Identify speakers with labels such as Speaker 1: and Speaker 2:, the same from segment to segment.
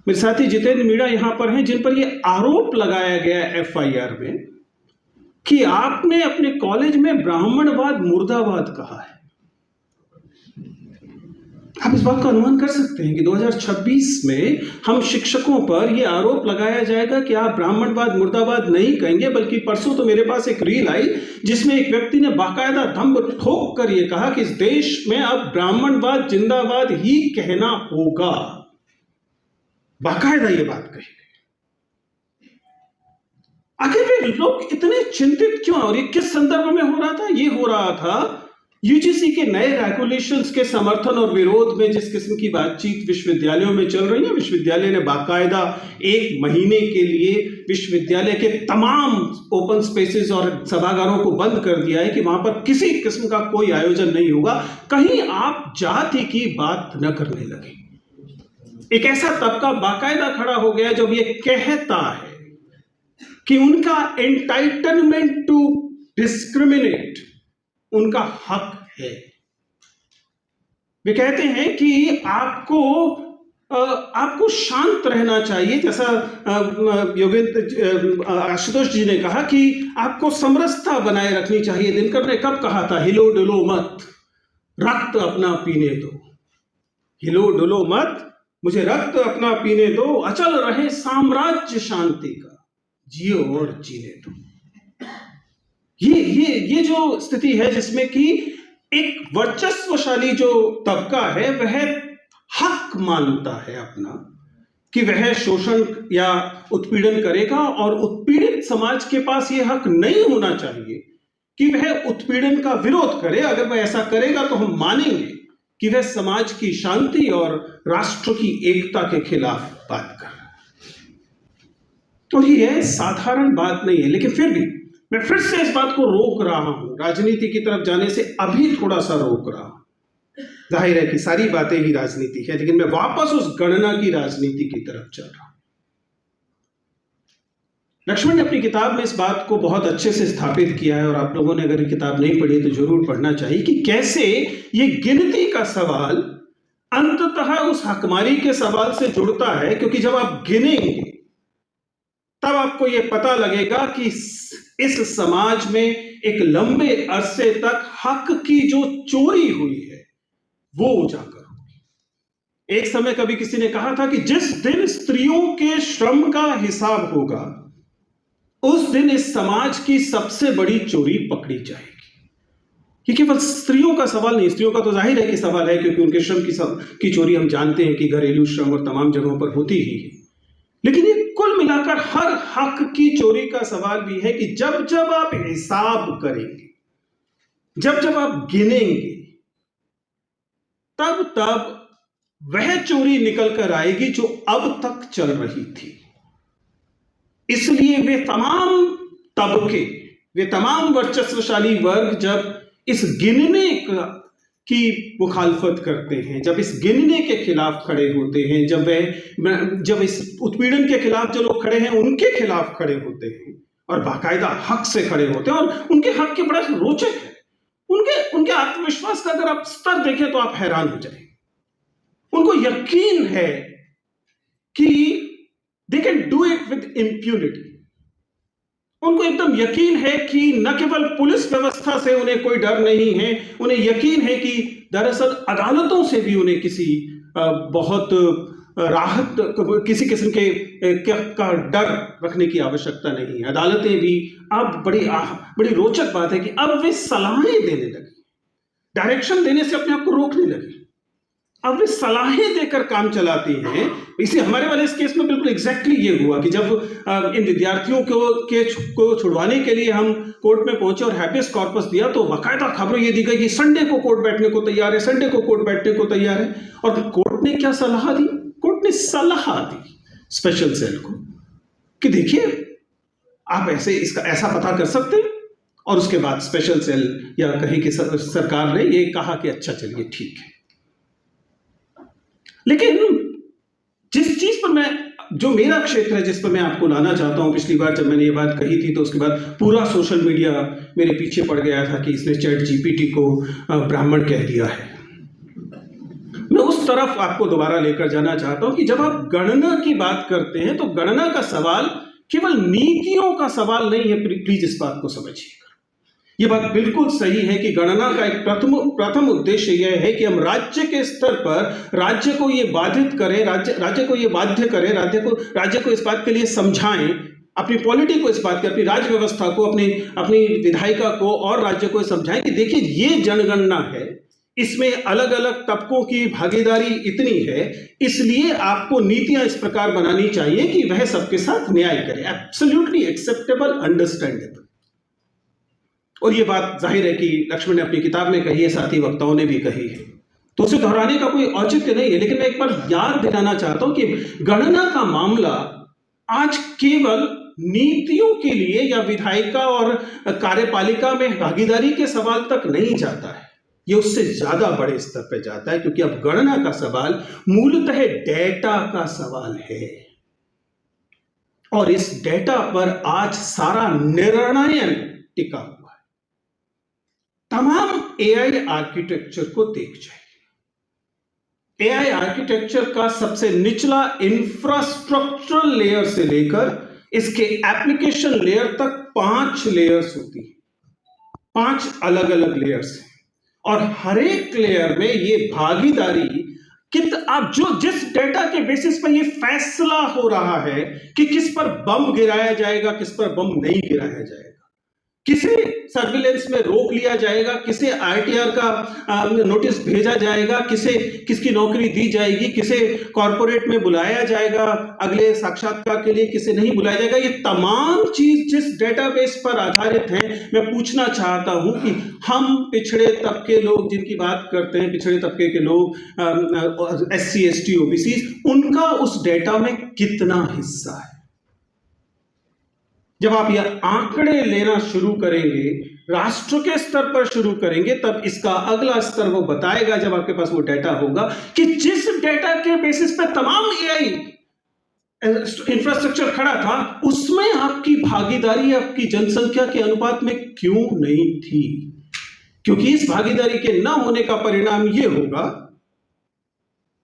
Speaker 1: मेरे साथी जितेंद्र मीणा यहां पर हैं, जिन पर यह आरोप लगाया गया एफआईआर में कि आपने अपने कॉलेज में ब्राह्मणवाद मुर्दाबाद कहा है। आप इस बात को अनुमान कर सकते हैं कि 2026 में हम शिक्षकों पर यह आरोप लगाया जाएगा कि आप ब्राह्मणवाद मुर्दाबाद नहीं कहेंगे, बल्कि परसों तो मेरे पास एक रील आई जिसमें एक व्यक्ति ने बाकायदा दम ठोक कर यह कहा कि इस देश में अब ब्राह्मणवाद जिंदाबाद ही कहना होगा। बाकायदा यह बात कही गई। आखिर वे लोग इतने चिंतित क्यों, और ये किस संदर्भ में हो रहा था? ये हो रहा था यूजीसी के नए रेगुलेशंस के समर्थन और विरोध में जिस किस्म की बातचीत विश्वविद्यालयों में चल रही है। विश्वविद्यालय ने बाकायदा 1 महीने के लिए विश्वविद्यालय के तमाम ओपन स्पेसेस और सभागारों को बंद कर दिया है कि वहां पर किसी किस्म का कोई आयोजन नहीं होगा। कहीं आप जाति की बात न करने लगे। एक ऐसा तबका बाकायदा खड़ा हो गया जब ये कहता है कि उनका एंटाइटलमेंट टू डिस्क्रिमिनेट उनका हक है। वे कहते हैं कि आपको शांत रहना चाहिए, जैसा योगेंद्र आशुतोष जी ने कहा कि आपको समरसता बनाए रखनी चाहिए। दिनकर ने कब कहा था, हिलो डुलो मत, रक्त अपना पीने दो। हिलो डुलो मत, मुझे रक्त अपना पीने दो, अचल रहे साम्राज्य शांति का, जियो और जीने दो। ये जो स्थिति है जिसमें कि एक वर्चस्वशाली जो तबका है वह हक मानता है अपना कि वह शोषण या उत्पीड़न करेगा, और उत्पीड़ित समाज के पास यह हक नहीं होना चाहिए कि वह उत्पीड़न का विरोध करे। अगर वह ऐसा करेगा तो हम मानेंगे कि वह समाज की शांति और राष्ट्र की एकता के खिलाफ बात कर रहा है। तो यह साधारण बात नहीं है, लेकिन फिर भी मैं फिर से इस बात को रोक रहा हूं, राजनीति की तरफ जाने से अभी थोड़ा सा रोक रहा हूं। जाहिर है कि सारी बातें ही राजनीति है, लेकिन मैं वापस उस गणना की राजनीति की तरफ चल रहा हूं। लक्ष्मण ने अपनी किताब में इस बात को बहुत अच्छे से स्थापित किया है, और आप लोगों ने अगर ये किताब नहीं पढ़ी तो जरूर पढ़ना चाहिए कि कैसे ये गिनती का सवाल अंततः उस हकमारी के सवाल से जुड़ता है। क्योंकि जब आप गिनेंगे तब आपको यह पता लगेगा कि इस समाज में एक लंबे अरसे तक हक की जो चोरी हुई है वो उजागर होगी। एक समय कभी किसी ने कहा था कि जिस दिन स्त्रियों के श्रम का हिसाब होगा उस दिन इस समाज की सबसे बड़ी चोरी पकड़ी जाएगी। ये केवल स्त्रियों का सवाल नहीं, स्त्रियों का तो जाहिर है कि सवाल है, क्योंकि उनके श्रम की चोरी हम जानते हैं कि घरेलू श्रम और तमाम जगहों पर होती ही है। लेकिन ये कुल मिलाकर हर हक की चोरी का सवाल भी है कि जब जब आप हिसाब करेंगे, जब जब आप गिनेंगे, तब तब वह चोरी निकल कर आएगी जो अब तक चल रही थी। इसलिए वे तमाम तबके, वे तमाम वर्चस्वशाली वर्ग जब इस गिनने की मुखालफत करते हैं, जब इस गिनने के खिलाफ खड़े होते हैं, जब इस उत्पीड़न के खिलाफ जो लोग खड़े हैं उनके खिलाफ खड़े होते हैं और बाकायदा हक से खड़े होते हैं, और उनके हक के बड़ा रोचक है, उनके आत्मविश्वास का अगर आप स्तर देखें तो आप हैरान हो जाएंगे। उनको यकीन है कि they can do it with impunity. उनको एकदम यकीन है कि न केवल पुलिस व्यवस्था से उन्हें कोई डर नहीं है, उन्हें यकीन है कि दरअसल अदालतों से भी उन्हें किसी बहुत राहत, किसी किस्म का डर रखने की आवश्यकता नहीं है। अदालतें भी अब बड़ी रोचक बात है कि अब वे सलाहें देने लगी, डायरेक्शन देने से अपने आप को रोकने लगी। अब वे सलाहें देकर काम चलाती हैं। इसलिए हमारे वाले इस केस में बिल्कुल एग्जैक्टली ये हुआ कि जब इन विद्यार्थियों को छुड़वाने के लिए हम कोर्ट में पहुंचे और हैबियस कॉर्पस दिया, तो बाकायदा खबर ये दी गई कि संडे को कोर्ट बैठने को तैयार है, संडे को कोर्ट बैठने को तैयार है। और कोर्ट ने क्या सलाह दी? कोर्ट ने सलाह दी स्पेशल सेल को कि देखिए आप ऐसा पता कर सकते हैं, और उसके बाद स्पेशल सेल या कहीं की सरकार ने ये कहा कि अच्छा चलिए ठीक है। लेकिन जिस चीज पर जो मेरा क्षेत्र है, जिस पर मैं आपको लाना चाहता हूं, पिछली बार जब मैंने ये बात कही थी तो उसके बाद पूरा सोशल मीडिया मेरे पीछे पड़ गया था कि इसने चैट जीपीटी को ब्राह्मण कह दिया है। मैं उस तरफ आपको दोबारा लेकर जाना चाहता हूं कि जब आप गणना की बात करते हैं तो गणना का सवाल केवल नीतियों का सवाल नहीं है। प्लीज इस बात को समझिएगा। यह बात बिल्कुल सही है कि गणना का एक प्रथम उद्देश्य यह है कि हम राज्य के स्तर पर राज्य को यह बाधित करें, राज्य को यह बाध्य करें, राज्य को इस बात के लिए समझाएं, अपनी पॉलिटी को इस बात की, अपनी राज्य व्यवस्था को, अपनी विधायिका को और राज्य को समझाएं कि देखिए ये जनगणना है, इसमें अलग अलग तबकों की भागीदारी इतनी है, इसलिए आपको नीतियां इस प्रकार बनानी चाहिए कि वह सबके साथ न्याय करे। Absolutely acceptable, understandable. और ये बात जाहिर है कि लक्ष्मण ने अपनी किताब में कही है, साथी वक्ताओं ने भी कही है, तो उसे दोहराने का कोई औचित्य नहीं है। लेकिन मैं एक बार याद दिलाना चाहता हूं कि गणना का मामला आज केवल नीतियों के लिए या विधायिका और कार्यपालिका में भागीदारी के सवाल तक नहीं जाता है, ये उससे ज्यादा बड़े स्तर पर जाता है, क्योंकि अब गणना का सवाल मूलतः डेटा का सवाल है और इस डेटा पर आज सारा निर्णय टिका हुआ है। तमाम एआई आर्किटेक्चर को देख जाइए। एआई आर्किटेक्चर का सबसे निचला इंफ्रास्ट्रक्चरल लेयर से लेकर इसके एप्लीकेशन लेयर तक 5 लेयर्स होती है, 5 अलग अलग लेयर्स हैं और हर एक लेयर में ये भागीदारी आप जिस डेटा के बेसिस पर ये फैसला हो रहा है कि किस पर बम गिराया जाएगा, किस पर बम नहीं गिराया जाएगा, किसे सर्विलेंस में रोक लिया जाएगा, किसे आरटीआर का नोटिस भेजा जाएगा, किसकी नौकरी दी जाएगी, किसे कॉर्पोरेट में बुलाया जाएगा अगले साक्षात्कार के लिए, किसे नहीं बुलाया जाएगा, ये तमाम चीज जिस डेटाबेस पर आधारित है। मैं पूछना चाहता हूं कि हम पिछड़े तबके लोग जिनकी बात करते हैं, पिछड़े तबके के लोग, SC ST OBC, उनका उस डेटा में कितना हिस्सा है? जब आप यह आंकड़े लेना शुरू करेंगे, राष्ट्र के स्तर पर शुरू करेंगे, तब इसका अगला स्तर वो बताएगा, जब आपके पास वो डेटा होगा, कि जिस डेटा के बेसिस पे तमाम एआई इंफ्रास्ट्रक्चर खड़ा था, उसमें आपकी भागीदारी आपकी जनसंख्या के अनुपात में क्यों नहीं थी? क्योंकि इस भागीदारी के न होने का परिणाम यह होगा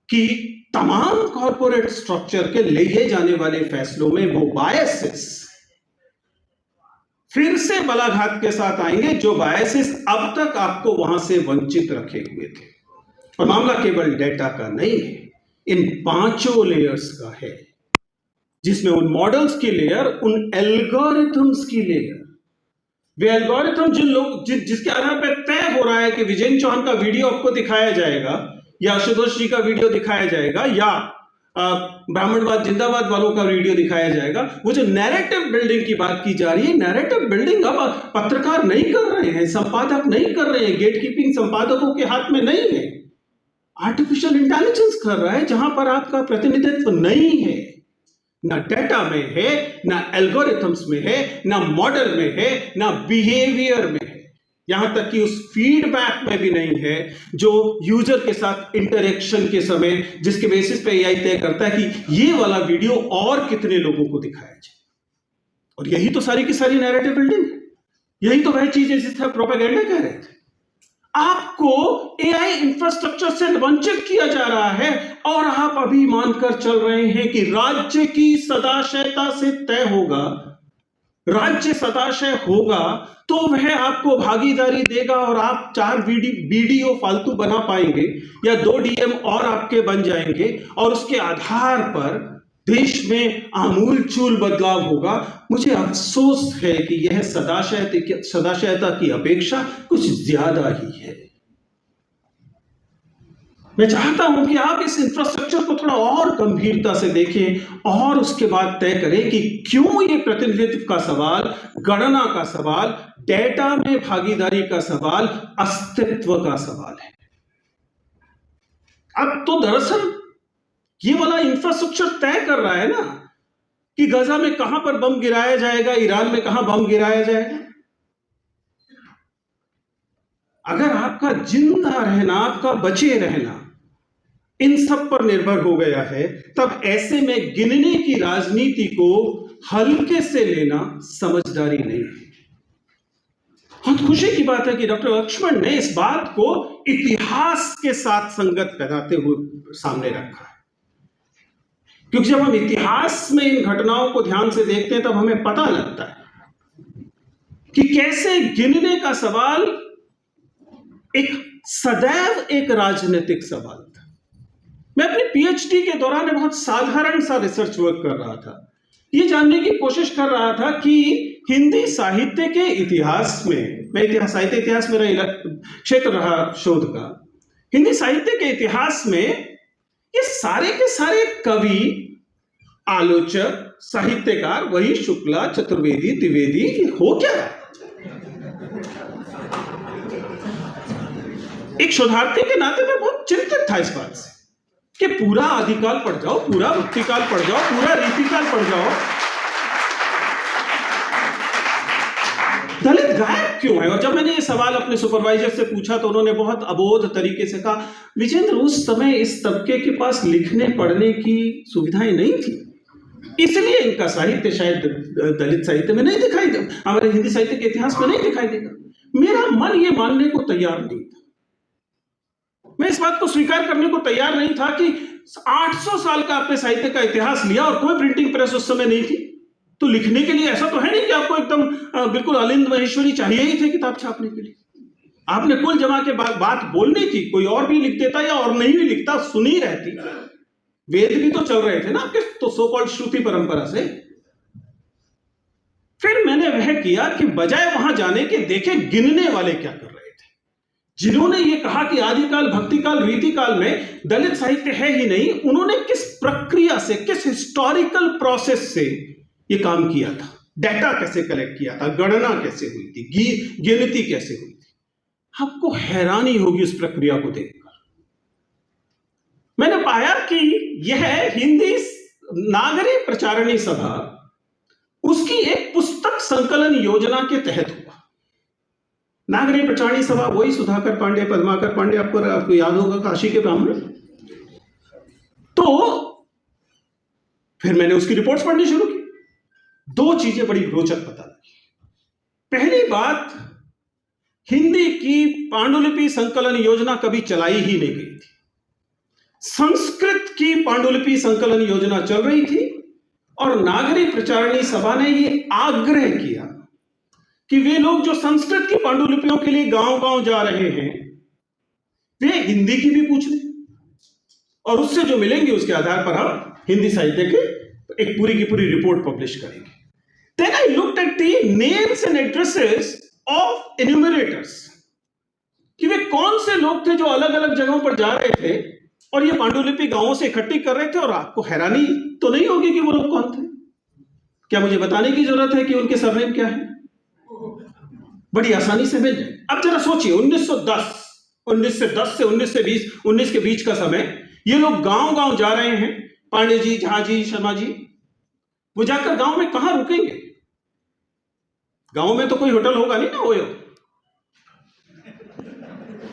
Speaker 1: कि तमाम कॉर्पोरेट स्ट्रक्चर के लिए जाने वाले फैसलों में वो बायसेस फिर से बलाघात के साथ आएंगे, जो बायसेस अब तक आपको वहां से वंचित रखे हुए थे। और मामला केवल डेटा का नहीं है, इन 5 लेयर्स का है, जिसमें उन मॉडल्स की लेयर, उन एल्गोरिथम्स की लेयर, वे एल्गोरिथम जिसके आधार पर तय हो रहा है कि विजेंद्र चौहान का वीडियो आपको दिखाया जाएगा या आशुतोष जी का वीडियो दिखाया जाएगा या ब्राह्मणवाद जिंदाबाद वालों का वीडियो दिखाया जाएगा। वो जो नैरेटिव बिल्डिंग की बात की जा रही है, नैरेटिव बिल्डिंग अब पत्रकार नहीं कर रहे हैं, संपादक नहीं कर रहे हैं, गेट कीपिंग संपादकों के हाथ में नहीं है, आर्टिफिशियल इंटेलिजेंस कर रहा है, जहां पर आपका प्रतिनिधित्व नहीं है, ना डेटा में है, ना एल्गोरिथम्स में है, ना मॉडल में है, ना बिहेवियर में है, यहां तक कि उस फीडबैक में भी नहीं है जो यूजर के साथ इंटरेक्शन के समय, जिसके बेसिस पे एआई तय करता है कि ये वाला वीडियो और कितने लोगों को दिखाया जाए। और यही तो सारी की सारी नैरेटिव बिल्डिंग है, यही तो वह चीज है जिससे प्रोपेगेंडा कह रहे थे। आपको एआई इंफ्रास्ट्रक्चर से वंचित किया जा रहा है और आप अभी मानकर चल रहे हैं कि राज्य की सदाशयता से तय होगा, राज्य सदाशय होगा तो वह आपको भागीदारी देगा और आप 4 बीडीओ फालतू बना पाएंगे या 2 डीएम और आपके बन जाएंगे और उसके आधार पर देश में आमूलचूल बदलाव होगा। मुझे अफसोस है कि यह सदाशयता की अपेक्षा कुछ ज्यादा ही है। मैं चाहता हूं कि आप इस इंफ्रास्ट्रक्चर को थोड़ा और गंभीरता से देखें और उसके बाद तय करें कि क्यों ये प्रतिनिधित्व का सवाल, गणना का सवाल, डेटा में भागीदारी का सवाल, अस्तित्व का सवाल है। अब तो दरअसल ये वाला इंफ्रास्ट्रक्चर तय कर रहा है ना कि गजा में कहां पर बम गिराया जाएगा, ईरान में कहां बम गिराया जाएगा। अगर आपका जिंदा रहना, आपका बचे रहना इन सब पर निर्भर हो गया है, तब ऐसे में गिनने की राजनीति को हल्के से लेना समझदारी नहीं है। बहुत खुशी की बात है कि डॉक्टर लक्ष्मण ने इस बात को इतिहास के साथ संगत कराते हुए सामने रखा है, क्योंकि जब हम इतिहास में इन घटनाओं को ध्यान से देखते हैं तब हमें पता लगता है कि कैसे गिनने का सवाल एक सदैव एक राजनीतिक सवाल था। मैं अपने पीएचडी के दौरान बहुत साधारण सा रिसर्च वर्क कर रहा था, ये जानने की कोशिश कर रहा था कि हिंदी साहित्य के इतिहास में, मैं साहित्य इतिहास मेरा क्षेत्र रहा शोध का, हिंदी साहित्य के इतिहास में ये सारे के सारे कवि, आलोचक, साहित्यकार वही शुक्ला, चतुर्वेदी, द्विवेदी, हो क्या रहा है? एक शोधार्थी के नाते मैं बहुत चिंतित था इस बात से कि पूरा आदिकाल पढ़ जाओ, पूरा भक्तिकाल पढ़ जाओ, पूरा रीतिकाल पढ़ जाओ, दलित गायब क्यों है? और जब मैंने ये सवाल अपने सुपरवाइजर से पूछा तो उन्होंने बहुत अबोध तरीके से कहा, विजेंद्र उस समय इस तबके के पास लिखने पढ़ने की सुविधाएं नहीं थी, इसलिए इनका साहित्य शायद दलित साहित्य में नहीं दिखाई देगा, हमारे हिंदी साहित्य के इतिहास में नहीं दिखाई देगा। मेरा मन ये मानने को तैयार नहीं था, मैं इस बात को स्वीकार करने को तैयार नहीं था कि 800 साल का आपने साहित्य का इतिहास लिया और कोई प्रिंटिंग प्रेस उस समय नहीं थी, तो लिखने के लिए ऐसा तो है नहीं कि आपको एकदम बिल्कुल अलिंद महेश्वरी चाहिए ही थे किताब छापने के लिए। आपने कुल जमा के बात बोलनी थी, कोई और भी लिख देता या और नहीं भी लिखता, सुनी रहती। वेद भी तो चल रहे थे ना आपके तो सो कॉल्ड श्रुति परंपरा से। फिर मैंने वह किया कि बजाय वहां जाने के देखे गिनने वाले क्या कर रहे थे, जिन्होंने ये कहा कि आदिकाल, भक्तिकाल, रीतिकाल में दलित साहित्य है ही नहीं, उन्होंने किस प्रक्रिया से, किस हिस्टोरिकल प्रोसेस से ये काम किया था, डेटा कैसे कलेक्ट किया था, गणना कैसे हुई थी, गिनती कैसे हुई थी। आपको हैरानी होगी उस प्रक्रिया को देखकर। मैंने पाया कि यह हिंदी नागरी प्रचारणी सभा, उसकी एक पुस्तक संकलन योजना के तहत हुआ। नागरी प्रचारणी सभा वही सुधाकर पांडे, पद्माकर पांडे, आपको याद होगा, काशी के ब्राह्मण। तो फिर मैंने उसकी रिपोर्ट्स पढ़नी शुरू की। दो चीजें बड़ी रोचक पता लगी। पहली बात, हिंदी की पांडुलिपि संकलन योजना कभी चलाई ही नहीं गई थी। संस्कृत की पांडुलिपि संकलन योजना चल रही थी और नागरी प्रचारणी सभा ने यह आग्रह किया कि वे लोग जो संस्कृत की पांडुलिपियों के लिए गांव-गांव जा रहे हैं, वे हिंदी की भी पूछ लें और उससे जो मिलेंगे उसके आधार पर हम हिंदी साहित्य के एक पूरी की पूरी रिपोर्ट पब्लिश करेंगे। Then I looked at the names and addresses of enumerators, कि वे कौन से लोग थे जो अलग अलग जगहों पर जा रहे थे और ये पांडुलिपि गांवों से इकट्ठी कर रहे थे। और आपको हैरानी तो नहीं होगी कि वो लोग कौन थे। क्या मुझे बताने की जरूरत है कि उनके सरनेम क्या है? बड़ी आसानी से मिल जाए। अब जरा सोचिए, 1910 से 1920, 19 के बीच का समय, ये लोग गांव गांव जा रहे हैं, पांडे जी, झा जी, शर्मा जी। वो जाकर गांव में कहां रुकेंगे? गांव में तो कोई होटल होगा नहीं ना, ओयो।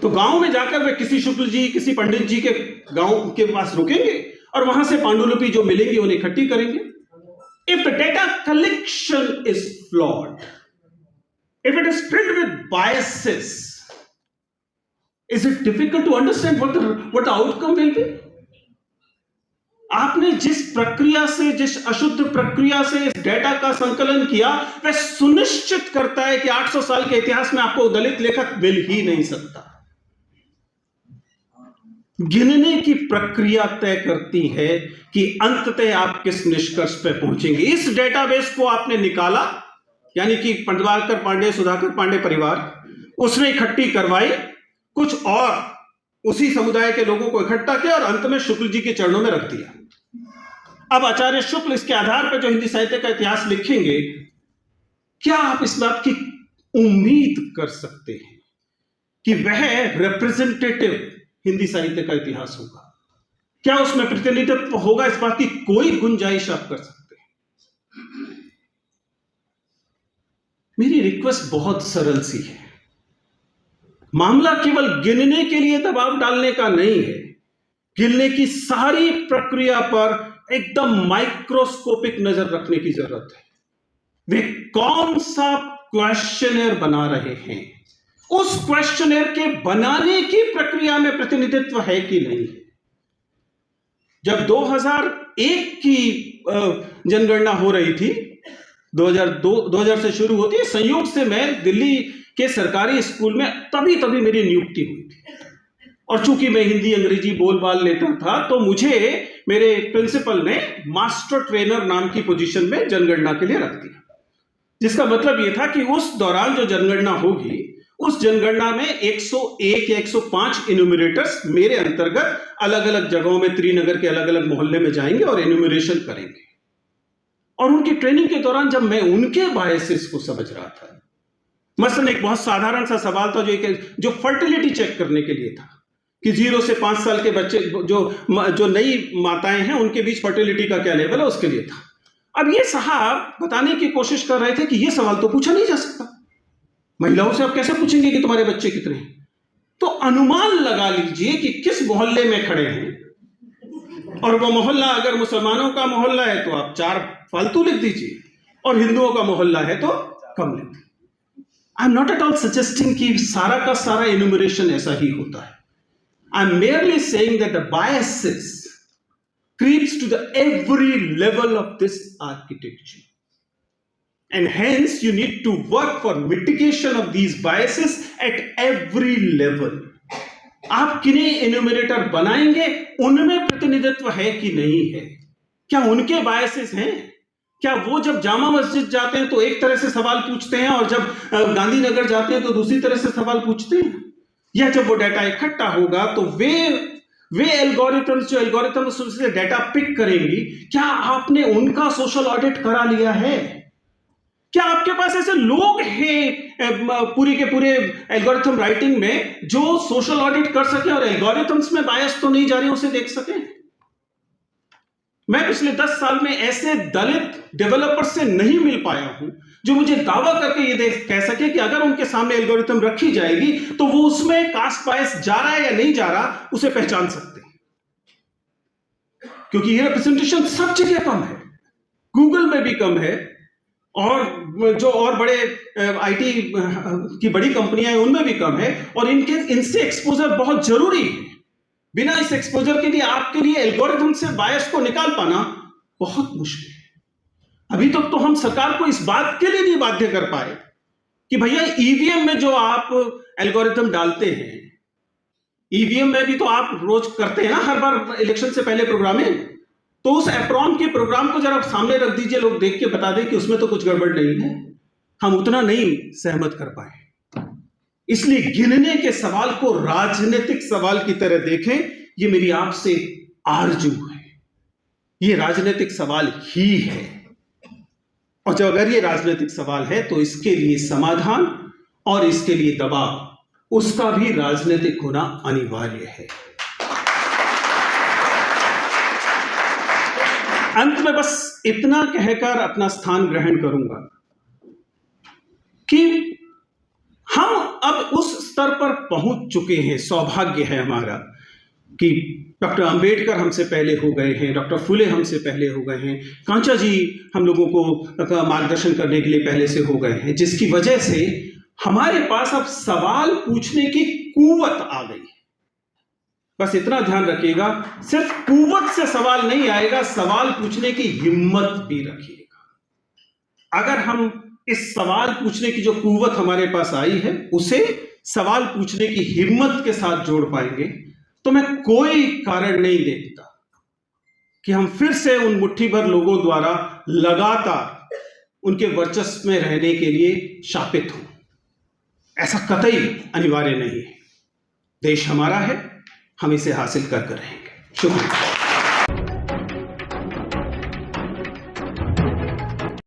Speaker 1: तो गांव में जाकर वे किसी शुक्ल जी, किसी पंडित जी के गांव के पास रुकेंगे और वहां से पांडुलिपि जो मिलेंगी उन्हें इकट्ठी करेंगे। If the data collection is flawed, if it is filled with biases, is it difficult to understand what the outcome will be? आपने जिस प्रक्रिया से, जिस अशुद्ध प्रक्रिया से इस डेटा का संकलन किया, वह सुनिश्चित करता है कि 800 साल के इतिहास में आपको दलित लेखक मिल ही नहीं सकता। गिनने की प्रक्रिया तय करती है कि अंततः आप किस निष्कर्ष पर पहुंचेंगे। इस डेटाबेस को आपने निकाला, यानी कि पद्माकर पांडे, सुधाकर पांडे परिवार, उसने इकट्ठी करवाई, कुछ और उसी समुदाय के लोगों को इकट्ठा किया और अंत में शुक्ल जी के चरणों में रख दिया। अब आचार्य शुक्ल इसके आधार पर जो हिंदी साहित्य का इतिहास लिखेंगे, क्या आप इस बात की उम्मीद कर सकते हैं कि वह रिप्रेजेंटेटिव हिंदी साहित्य का इतिहास होगा? क्या उसमें प्रतिनिधित्व होगा? इस बात की कोई गुंजाइश आप कर सकते हैं? मेरी रिक्वेस्ट बहुत सरल सी है। मामला केवल गिनने के लिए दबाव डालने का नहीं है, गिनने की सारी प्रक्रिया पर एकदम माइक्रोस्कोपिक नजर रखने की जरूरत है। वे कौन सा क्वेश्चनर बना रहे हैं, उस क्वेश्चनर के बनाने की प्रक्रिया में प्रतिनिधित्व है कि नहीं। जब 2001 की जनगणना हो रही थी, 2000 से शुरू होती है, संयोग से मैं दिल्ली के सरकारी स्कूल में तभी मेरी नियुक्ति हुई थी, और चूंकि मैं हिंदी अंग्रेजी बोल लेता था, तो मुझे मेरे प्रिंसिपल ने मास्टर ट्रेनर नाम की पोजीशन में जनगणना के लिए रख दिया, जिसका मतलब यह था कि उस दौरान जो जनगणना होगी, उस जनगणना में 101 या 105 इन्यूमरेटर्स मेरे अंतर्गत अलग अलग जगहों में, त्रिनगर के अलग अलग मोहल्ले में जाएंगे और इन्यूमरेशन करेंगे। और उनकी ट्रेनिंग के दौरान जब मैं उनके बायसेस को समझ रहा था, मसलन एक बहुत साधारण सा सवाल था जो फर्टिलिटी चेक करने के लिए था कि 0 से 5 साल के बच्चे जो नई माताएं हैं उनके बीच फर्टिलिटी का क्या लेवल है, उसके लिए था। अब ये साहब बताने की कोशिश कर रहे थे कि ये सवाल तो पूछा नहीं जा सकता, महिलाओं से आप कैसे पूछेंगे कि तुम्हारे बच्चे कितने हैं। तो अनुमान लगा लीजिए कि किस मोहल्ले में खड़े हैं, और वो मोहल्ला अगर मुसलमानों का मोहल्ला है तो आप 4 फालतू लिख दीजिए, और हिंदुओं का मोहल्ला है तो कम लिख दीजिए। I am not at all suggesting कि सारा का सारा इन्यूमरेशन ऐसा ही होता है। I am merely saying that the biases creeps to the every level of this architecture, and hence you need to work for mitigation of these biases at every level. आप किन्हीं enumerator बनाएंगे, उनमें प्रतिनिधित्व है कि नहीं है, क्या उनके बायसेस हैं, क्या वो जब जामा मस्जिद जाते हैं तो एक तरह से सवाल पूछते हैं और जब गांधीनगर जाते हैं तो दूसरी तरह से सवाल पूछते हैं, या जब वो डाटा इकट्ठा होगा तो वे एल्गोरिथम्स जो एल्गोरिथम से डाटा पिक करेंगी, क्या आपने उनका सोशल ऑडिट करा लिया है? क्या आपके पास ऐसे लोग हैं पूरी के पूरे एल्गोरिथम राइटिंग में जो सोशल ऑडिट कर सके और एल्गोरिथम्स में बायस तो नहीं जा रहे उसे देख सके? मैं पिछले 10 साल में ऐसे दलित डेवलपर्स से नहीं मिल पाया हूं जो मुझे दावा करके ये कह सके कि अगर उनके सामने एल्गोरिथम रखी जाएगी तो वो उसमें कास्ट बायस जा रहा है या नहीं जा रहा उसे पहचान सकते हैं, क्योंकि ये रिप्रेजेंटेशन सब जगह कम है, गूगल में भी कम है, और जो और बड़े आईटी की बड़ी कंपनियां हैं उनमें भी कम है, और इनसे एक्सपोजर बहुत जरूरी है। बिना इस एक्सपोजर के लिए आपके लिए एल्गोरिथम से बायस को निकाल पाना बहुत मुश्किल है। अभी तक तो हम सरकार को इस बात के लिए नहीं बाध्य कर पाए कि भैया ईवीएम में जो आप एल्गोरिथम डालते हैं, ईवीएम में भी तो आप रोज करते हैं ना, हर बार इलेक्शन से पहले प्रोग्रामिंग, तो उस एप्रॉन के प्रोग्राम को जरा सामने रख दीजिए, लोग देख के बता दें कि उसमें तो कुछ गड़बड़ नहीं है। हम उतना नहीं सहमत कर पाए, इसलिए गिनने के सवाल को राजनीतिक सवाल की तरह देखें, ये मेरी आपसे आरजू है, ये राजनीतिक सवाल ही है, और जब अगर ये राजनीतिक सवाल है तो इसके लिए समाधान और इसके लिए दबाव उसका भी राजनीतिक होना अनिवार्य है। अंत में बस इतना कहकर अपना स्थान ग्रहण करूंगा कि हम अब उस स्तर पर पहुंच चुके हैं, सौभाग्य है हमारा कि डॉक्टर अंबेडकर हमसे पहले हो गए हैं, डॉक्टर फुले हमसे पहले हो गए हैं, कांचा जी हम लोगों को मार्गदर्शन करने के लिए पहले से हो गए हैं, जिसकी वजह से हमारे पास अब सवाल पूछने की कुव्वत आ गई है। बस इतना ध्यान रखिएगा, सिर्फ कुव्वत से सवाल नहीं आएगा, सवाल पूछने की हिम्मत भी रखिएगा। अगर हम इस सवाल पूछने की जो कुव्वत हमारे पास आई है उसे सवाल पूछने की हिम्मत के साथ जोड़ पाएंगे तो मैं कोई कारण नहीं देखता कि हम फिर से उन मुट्ठी भर लोगों द्वारा लगातार उनके वर्चस्व में रहने के लिए शापित हों। ऐसा कतई अनिवार्य नहीं है। देश हमारा है, हम इसे हासिल कर रहेंगे। शुक्रिया।